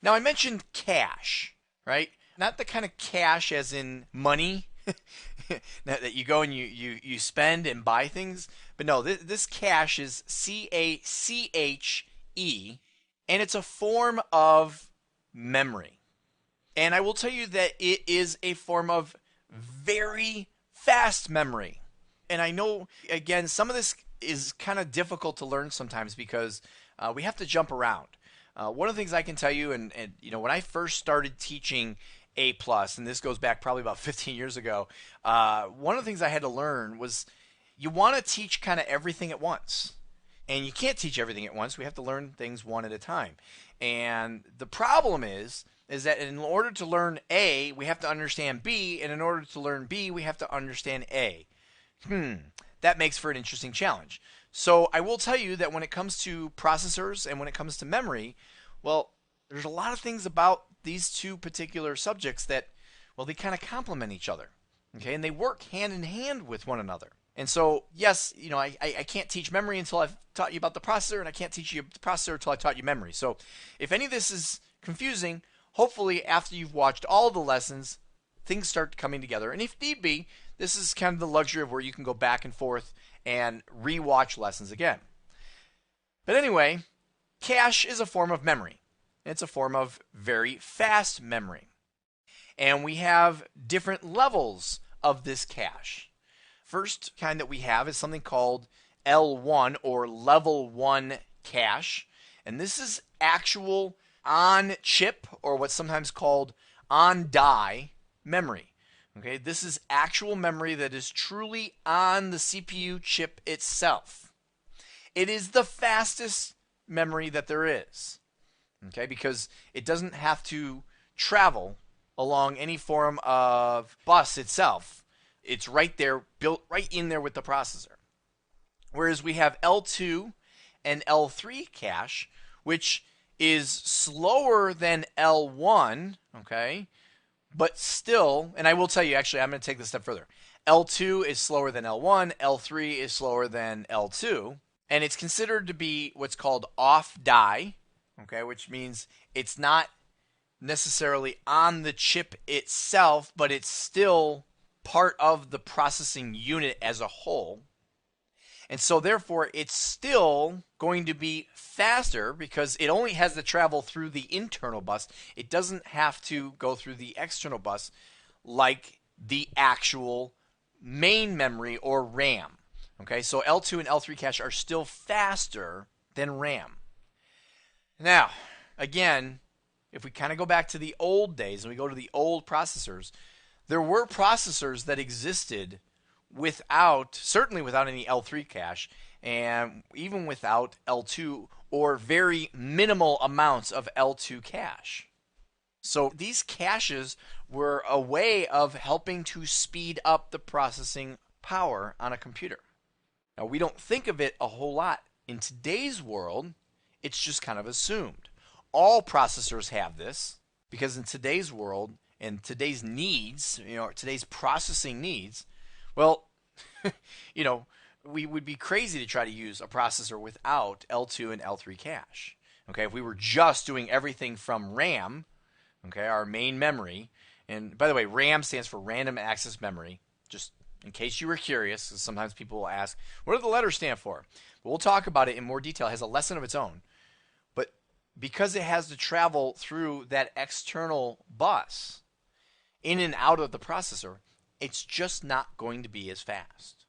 Now I mentioned cache, right? Not the kind of cash as in money that you go and you spend and buy things, but no, this cache is CACHE, and it's a form of memory. And I will tell you that it is a form of very fast memory. And I know, again, some of this is kind of difficult to learn sometimes because we have to jump around. One of the things I can tell you, and when I first started teaching A plus, and this goes back probably about 15 years ago, one of the things I had to learn was you want to teach kind of everything at once. And you can't teach everything at once. We have to learn things one at a time. And the problem is that in order to learn A, we have to understand B, and in order to learn B, we have to understand A. That makes for an interesting challenge. So I will tell you that when it comes to processors and when it comes to memory, well, there's a lot of things about these two particular subjects that, well, they kind of complement each other. Okay, and they work hand in hand with one another. And so, yes, I can't teach memory until I've taught you about the processor, and I can't teach you the processor until I taught you memory. So if any of this is confusing, hopefully after you've watched all the lessons, things start coming together. And if need be, this is kind of the luxury of where you can go back and forth and re-watch lessons again. But anyway, cache is a form of memory. It's a form of very fast memory. And we have different levels of this cache. First kind that we have is something called L1 or level 1 cache. And this is actual on chip, or what's sometimes called on die memory. Okay, this is actual memory that is truly on the CPU chip itself. It is the fastest memory that there is. Okay, because it doesn't have to travel along any form of bus itself. It's right there, built right in there with the processor. Whereas we have L2 and L3 cache, which is slower than L1, okay, but still, and I will tell you, actually, I'm going to take this a step further. L2 is slower than L1, L3 is slower than L2, and it's considered to be what's called off die, okay, which means it's not necessarily on the chip itself, but it's still part of the processing unit as a whole. And so therefore it's still going to be faster because it only has to travel through the internal bus. It doesn't have to go through the external bus like the actual main memory or RAM. Okay, so L2 and L3 cache are still faster than RAM. Now, again, if we kind of go back to the old days and we go to the old processors, there were processors that existed certainly without any L3 cache, and even without L2 or very minimal amounts of L2 cache. So these caches were a way of helping to speed up the processing power on a computer. Now, we don't think of it a whole lot. In today's world, it's just kind of assumed. All processors have this because in today's world and today's needs, today's processing needs, well, we would be crazy to try to use a processor without L2 and L3 cache. Okay, if we were just doing everything from RAM, okay, our main memory, and by the way, RAM stands for Random Access Memory, just in case you were curious, because sometimes people will ask, what do the letters stand for? But we'll talk about it in more detail. It has a lesson of its own. But because it has to travel through that external bus in and out of the processor, it's just not going to be as fast.